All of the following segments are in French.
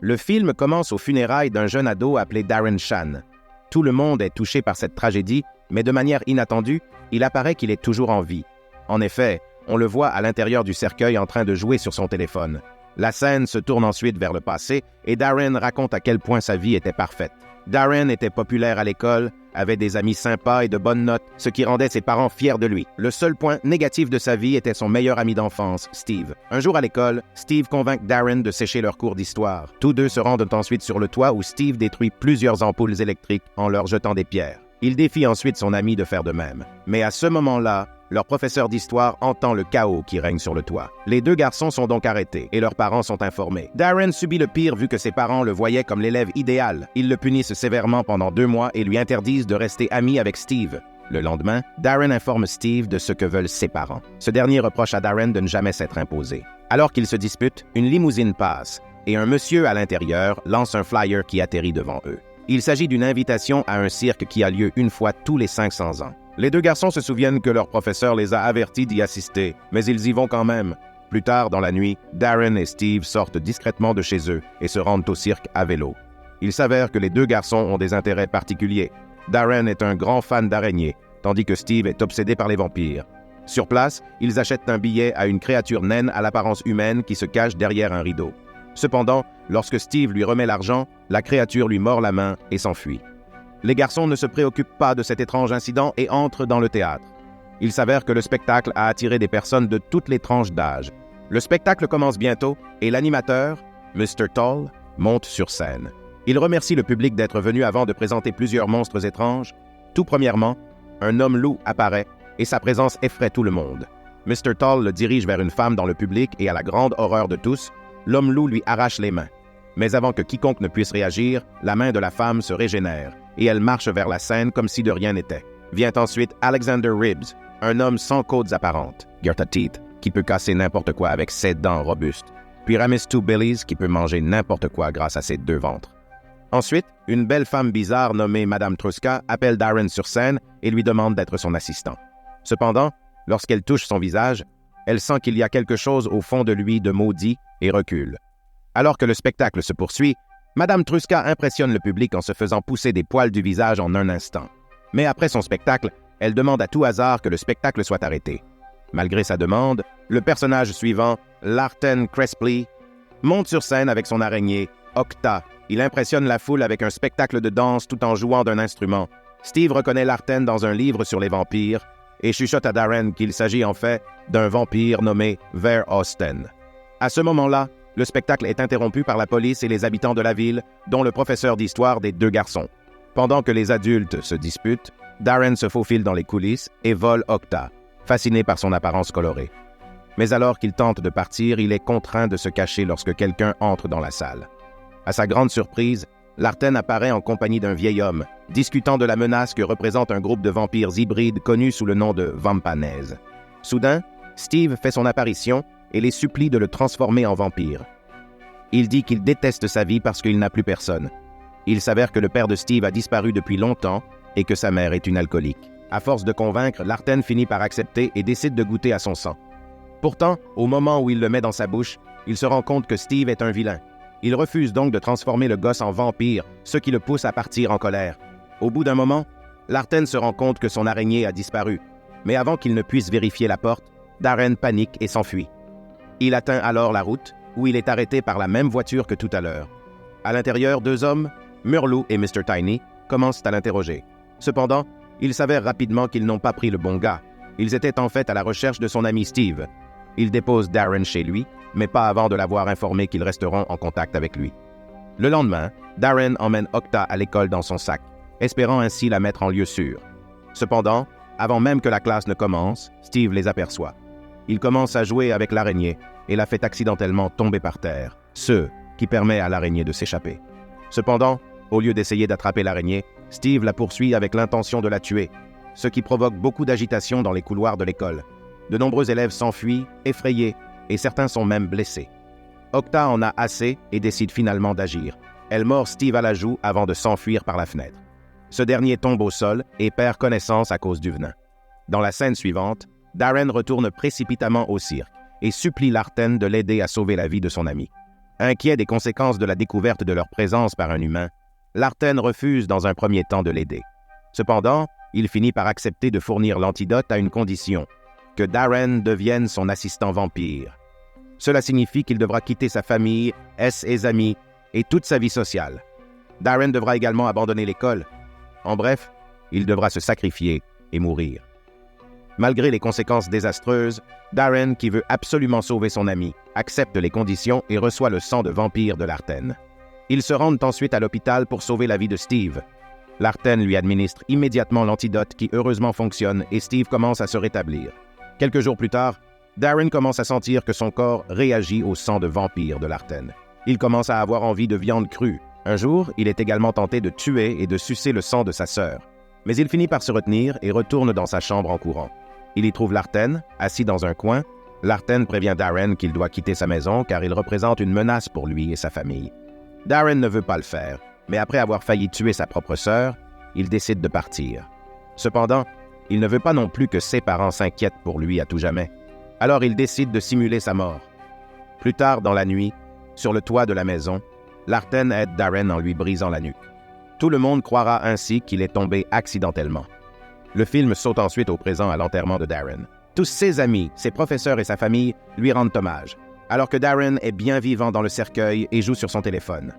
Le film commence aux funérailles d'un jeune ado appelé Darren Shan. Tout le monde est touché par cette tragédie, mais de manière inattendue, il apparaît qu'il est toujours en vie. En effet, on le voit à l'intérieur du cercueil en train de jouer sur son téléphone. La scène se tourne ensuite vers le passé et Darren raconte à quel point sa vie était parfaite. Darren était populaire à l'école, avait des amis sympas et de bonnes notes, ce qui rendait ses parents fiers de lui. Le seul point négatif de sa vie était son meilleur ami d'enfance, Steve. Un jour à l'école, Steve convainc Darren de sécher leur cours d'histoire. Tous deux se rendent ensuite sur le toit où Steve détruit plusieurs ampoules électriques en leur jetant des pierres. Il défie ensuite son ami de faire de même. Mais à ce moment-là, leur professeur d'histoire entend le chaos qui règne sur le toit. Les deux garçons sont donc arrêtés et leurs parents sont informés. Darren subit le pire vu que ses parents le voyaient comme l'élève idéal. Ils le punissent sévèrement pendant 2 mois et lui interdisent de rester ami avec Steve. Le lendemain, Darren informe Steve de ce que veulent ses parents. Ce dernier reproche à Darren de ne jamais s'être imposé. Alors qu'ils se disputent, une limousine passe et un monsieur à l'intérieur lance un flyer qui atterrit devant eux. Il s'agit d'une invitation à un cirque qui a lieu une fois tous les 500 ans. Les deux garçons se souviennent que leur professeur les a avertis d'y assister, mais ils y vont quand même. Plus tard dans la nuit, Darren et Steve sortent discrètement de chez eux et se rendent au cirque à vélo. Il s'avère que les deux garçons ont des intérêts particuliers. Darren est un grand fan d'araignées, tandis que Steve est obsédé par les vampires. Sur place, ils achètent un billet à une créature naine à l'apparence humaine qui se cache derrière un rideau. Cependant, lorsque Steve lui remet l'argent, la créature lui mord la main et s'enfuit. Les garçons ne se préoccupent pas de cet étrange incident et entrent dans le théâtre. Il s'avère que le spectacle a attiré des personnes de toutes les tranches d'âge. Le spectacle commence bientôt et l'animateur, Mr. Tall, monte sur scène. Il remercie le public d'être venu avant de présenter plusieurs monstres étranges. Tout premièrement, un homme loup apparaît et sa présence effraie tout le monde. Mr. Tall le dirige vers une femme dans le public et à la grande horreur de tous, l'homme loup lui arrache les mains. Mais avant que quiconque ne puisse réagir, la main de la femme se régénère et elle marche vers la scène comme si de rien n'était. Vient ensuite Alexander Ribs, un homme sans côtes apparentes, Gerta Teeth, qui peut casser n'importe quoi avec ses dents robustes. Puis Ramis Two Billies, qui peut manger n'importe quoi grâce à ses 2 ventres. Ensuite, une belle femme bizarre nommée Madame Truska appelle Darren sur scène et lui demande d'être son assistant. Cependant, lorsqu'elle touche son visage, elle sent qu'il y a quelque chose au fond de lui de maudit et recule. Alors que le spectacle se poursuit, Madame Truska impressionne le public en se faisant pousser des poils du visage en un instant. Mais après son spectacle, elle demande à tout hasard que le spectacle soit arrêté. Malgré sa demande, le personnage suivant, Larten Crespley, monte sur scène avec son araignée, Octa. Il impressionne la foule avec un spectacle de danse tout en jouant d'un instrument. Steve reconnaît Larten dans un livre sur les vampires et chuchote à Darren qu'il s'agit en fait d'un vampire nommé Ver Austen. À ce moment-là, le spectacle est interrompu par la police et les habitants de la ville, dont le professeur d'histoire des 2 garçons. Pendant que les adultes se disputent, Darren se faufile dans les coulisses et vole Octa, fasciné par son apparence colorée. Mais alors qu'il tente de partir, il est contraint de se cacher lorsque quelqu'un entre dans la salle. À sa grande surprise, Larten apparaît en compagnie d'un vieil homme, discutant de la menace que représente un groupe de vampires hybrides connus sous le nom de Vampanez. Soudain, Steve fait son apparition et les supplie de le transformer en vampire. Il dit qu'il déteste sa vie parce qu'il n'a plus personne. Il s'avère que le père de Steve a disparu depuis longtemps et que sa mère est une alcoolique. À force de convaincre, Larten finit par accepter et décide de goûter à son sang. Pourtant, au moment où il le met dans sa bouche, il se rend compte que Steve est un vilain. Il refuse donc de transformer le gosse en vampire, ce qui le pousse à partir en colère. Au bout d'un moment, Larten se rend compte que son araignée a disparu. Mais avant qu'il ne puisse vérifier la porte, Darren panique et s'enfuit. Il atteint alors la route, où il est arrêté par la même voiture que tout à l'heure. À l'intérieur, 2 hommes, Murlou et Mr. Tiny, commencent à l'interroger. Cependant, il s'avère rapidement qu'ils n'ont pas pris le bon gars. Ils étaient en fait à la recherche de son ami Steve. Ils déposent Darren chez lui, mais pas avant de l'avoir informé qu'ils resteront en contact avec lui. Le lendemain, Darren emmène Octa à l'école dans son sac, espérant ainsi la mettre en lieu sûr. Cependant, avant même que la classe ne commence, Steve les aperçoit. Il commence à jouer avec l'araignée et la fait accidentellement tomber par terre, ce qui permet à l'araignée de s'échapper. Cependant, au lieu d'essayer d'attraper l'araignée, Steve la poursuit avec l'intention de la tuer, ce qui provoque beaucoup d'agitation dans les couloirs de l'école. De nombreux élèves s'enfuient, effrayés, et certains sont même blessés. Octa en a assez et décide finalement d'agir. Elle mord Steve à la joue avant de s'enfuir par la fenêtre. Ce dernier tombe au sol et perd connaissance à cause du venin. Dans la scène suivante, Darren retourne précipitamment au cirque et supplie Larten de l'aider à sauver la vie de son ami. Inquiet des conséquences de la découverte de leur présence par un humain, Larten refuse dans un premier temps de l'aider. Cependant, il finit par accepter de fournir l'antidote à une condition, que Darren devienne son assistant vampire. Cela signifie qu'il devra quitter sa famille, ses amis et toute sa vie sociale. Darren devra également abandonner l'école. En bref, il devra se sacrifier et mourir. Malgré les conséquences désastreuses, Darren, qui veut absolument sauver son ami, accepte les conditions et reçoit le sang de vampire de Larten. Ils se rendent ensuite à l'hôpital pour sauver la vie de Steve. Larten lui administre immédiatement l'antidote qui heureusement fonctionne et Steve commence à se rétablir. Quelques jours plus tard, Darren commence à sentir que son corps réagit au sang de vampire de Larten. Il commence à avoir envie de viande crue. Un jour, il est également tenté de tuer et de sucer le sang de sa sœur. Mais il finit par se retenir et retourne dans sa chambre en courant. Il y trouve Larten, assis dans un coin. Larten prévient Darren qu'il doit quitter sa maison car il représente une menace pour lui et sa famille. Darren ne veut pas le faire, mais après avoir failli tuer sa propre sœur, il décide de partir. Cependant, il ne veut pas non plus que ses parents s'inquiètent pour lui à tout jamais. Alors il décide de simuler sa mort. Plus tard dans la nuit, sur le toit de la maison, Larten aide Darren en lui brisant la nuque. Tout le monde croira ainsi qu'il est tombé accidentellement. Le film saute ensuite au présent à l'enterrement de Darren. Tous ses amis, ses professeurs et sa famille lui rendent hommage, alors que Darren est bien vivant dans le cercueil et joue sur son téléphone.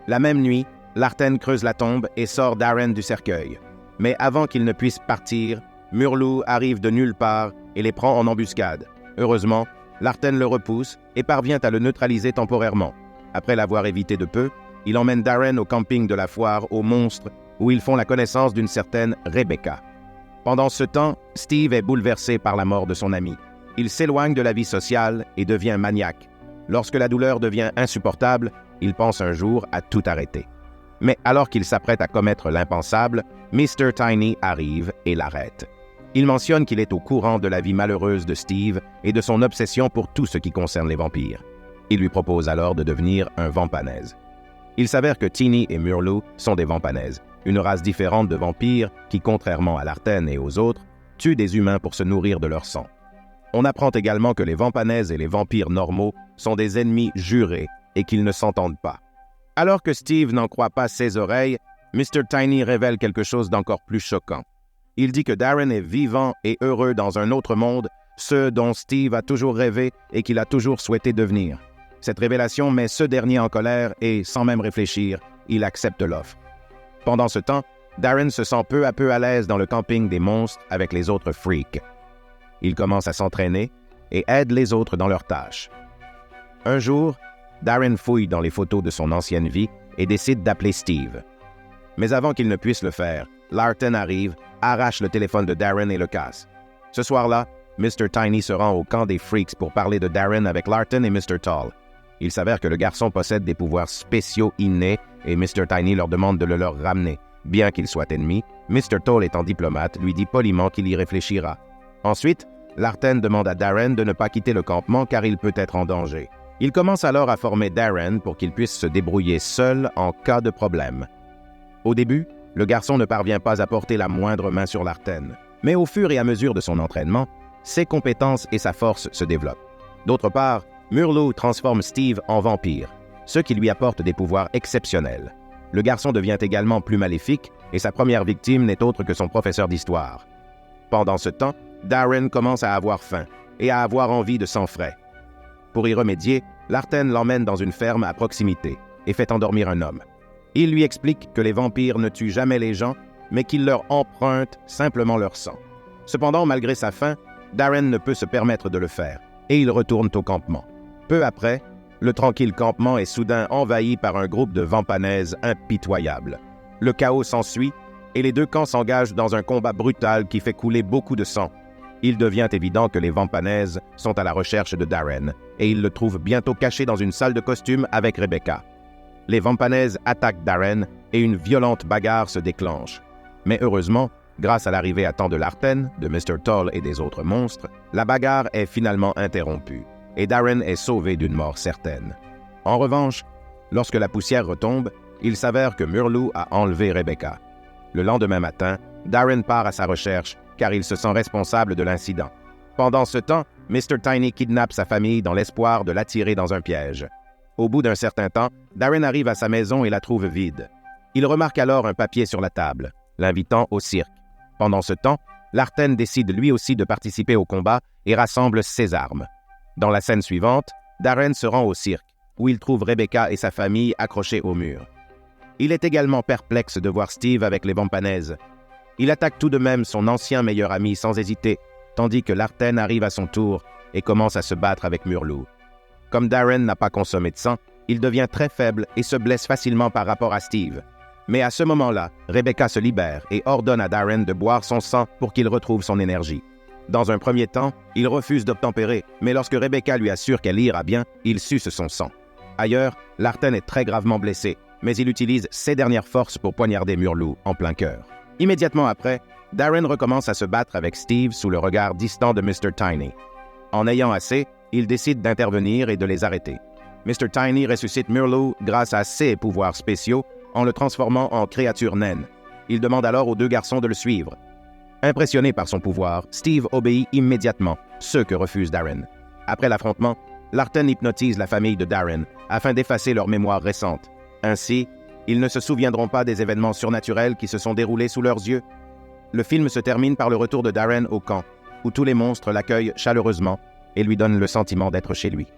La même nuit, Larten creuse la tombe et sort Darren du cercueil. Mais avant qu'il ne puisse partir, Murlou arrive de nulle part et les prend en embuscade. Heureusement, Larten le repousse et parvient à le neutraliser temporairement. Après l'avoir évité de peu, il emmène Darren au camping de la foire aux monstres où ils font la connaissance d'une certaine Rebecca. Pendant ce temps, Steve est bouleversé par la mort de son ami. Il s'éloigne de la vie sociale et devient maniaque. Lorsque la douleur devient insupportable, il pense un jour à tout arrêter. Mais alors qu'il s'apprête à commettre l'impensable, Mr. Tiny arrive et l'arrête. Il mentionne qu'il est au courant de la vie malheureuse de Steve et de son obsession pour tout ce qui concerne les vampires. Il lui propose alors de devenir un vampanèse. Il s'avère que Teeny et Murlou sont des vampanèses, une race différente de vampires qui, contrairement à Larten et aux autres, tuent des humains pour se nourrir de leur sang. On apprend également que les vampanèses et les vampires normaux sont des ennemis jurés et qu'ils ne s'entendent pas. Alors que Steve n'en croit pas ses oreilles, Mr. Tiny révèle quelque chose d'encore plus choquant. Il dit que Darren est vivant et heureux dans un autre monde, ce dont Steve a toujours rêvé et qu'il a toujours souhaité devenir. Cette révélation met ce dernier en colère et, sans même réfléchir, il accepte l'offre. Pendant ce temps, Darren se sent peu à peu à l'aise dans le camping des monstres avec les autres freaks. Il commence à s'entraîner et aide les autres dans leurs tâches. Un jour, Darren fouille dans les photos de son ancienne vie et décide d'appeler Steve. Mais avant qu'il ne puisse le faire, Larten arrive, arrache le téléphone de Darren et le casse. Ce soir-là, Mr. Tiny se rend au camp des freaks pour parler de Darren avec Larten et Mr. Tall. Il s'avère que le garçon possède des pouvoirs spéciaux innés et Mr. Tiny leur demande de le leur ramener. Bien qu'il soit ennemi, Mr. Tall étant diplomate, lui dit poliment qu'il y réfléchira. Ensuite, Larten demande à Darren de ne pas quitter le campement car il peut être en danger. Il commence alors à former Darren pour qu'il puisse se débrouiller seul en cas de problème. Au début, le garçon ne parvient pas à porter la moindre main sur Larten. Mais au fur et à mesure de son entraînement, ses compétences et sa force se développent. D'autre part, Murlou transforme Steve en vampire, ce qui lui apporte des pouvoirs exceptionnels. Le garçon devient également plus maléfique et sa première victime n'est autre que son professeur d'histoire. Pendant ce temps, Darren commence à avoir faim et à avoir envie de sang frais. Pour y remédier, Larten l'emmène dans une ferme à proximité et fait endormir un homme. Il lui explique que les vampires ne tuent jamais les gens, mais qu'ils leur empruntent simplement leur sang. Cependant, malgré sa faim, Darren ne peut se permettre de le faire et ils retournent au campement. Peu après, le tranquille campement est soudain envahi par un groupe de vampanèses impitoyables. Le chaos s'ensuit et les deux camps s'engagent dans un combat brutal qui fait couler beaucoup de sang. Il devient évident que les vampanèses sont à la recherche de Darren et ils le trouvent bientôt caché dans une salle de costume avec Rebecca. Les vampanèses attaquent Darren et une violente bagarre se déclenche. Mais heureusement, grâce à l'arrivée à temps de Larten, de Mr. Tall et des autres monstres, la bagarre est finalement interrompue et Darren est sauvé d'une mort certaine. En revanche, lorsque la poussière retombe, il s'avère que Murlou a enlevé Rebecca. Le lendemain matin, Darren part à sa recherche car il se sent responsable de l'incident. Pendant ce temps, Mr. Tiny kidnappe sa famille dans l'espoir de l'attirer dans un piège. Au bout d'un certain temps, Darren arrive à sa maison et la trouve vide. Il remarque alors un papier sur la table, l'invitant au cirque. Pendant ce temps, Larten décide lui aussi de participer au combat et rassemble ses armes. Dans la scène suivante, Darren se rend au cirque, où il trouve Rebecca et sa famille accrochés au mur. Il est également perplexe de voir Steve avec les Vampanez. Il attaque tout de même son ancien meilleur ami sans hésiter, tandis que Larten arrive à son tour et commence à se battre avec Murlou. Comme Darren n'a pas consommé de sang, il devient très faible et se blesse facilement par rapport à Steve. Mais à ce moment-là, Rebecca se libère et ordonne à Darren de boire son sang pour qu'il retrouve son énergie. Dans un premier temps, il refuse d'obtempérer, mais lorsque Rebecca lui assure qu'elle ira bien, il suce son sang. Ailleurs, Larten est très gravement blessé, mais il utilise ses dernières forces pour poignarder Murlou en plein cœur. Immédiatement après, Darren recommence à se battre avec Steve sous le regard distant de Mr. Tiny. En ayant assez, il décide d'intervenir et de les arrêter. Mr. Tiny ressuscite Murlou grâce à ses pouvoirs spéciaux en le transformant en créature naine. Il demande alors aux deux garçons de le suivre. Impressionné par son pouvoir, Steve obéit immédiatement, ce que refuse Darren. Après l'affrontement, Larten hypnotise la famille de Darren afin d'effacer leur mémoire récente. Ainsi, ils ne se souviendront pas des événements surnaturels qui se sont déroulés sous leurs yeux. Le film se termine par le retour de Darren au camp, où tous les monstres l'accueillent chaleureusement et lui donnent le sentiment d'être chez lui.